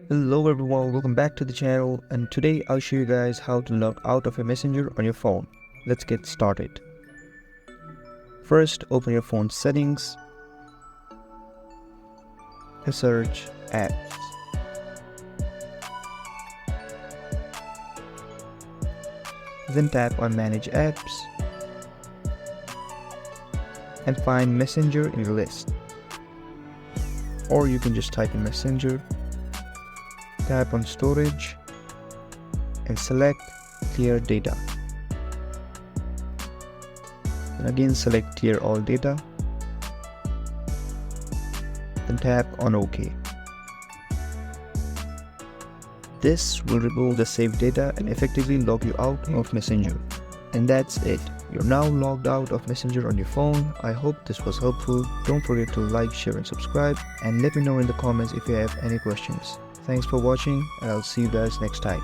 Hello everyone, welcome back to the channel, and today I'll show you guys how to log out of a messenger on your phone. Let's get started. First, open your phone settings and search apps. Then tap on manage apps and find messenger in your list. Or you can just type in messenger. Tap on storage and select clear data. And again select clear all data. Then tap on OK. This will remove the saved data and effectively log you out of Messenger. And that's it. You're now logged out of Messenger on your phone. I hope this was helpful. Don't forget to like, share and subscribe, and let me know in the comments if you have any questions. Thanks for watching, and I'll see you guys next time.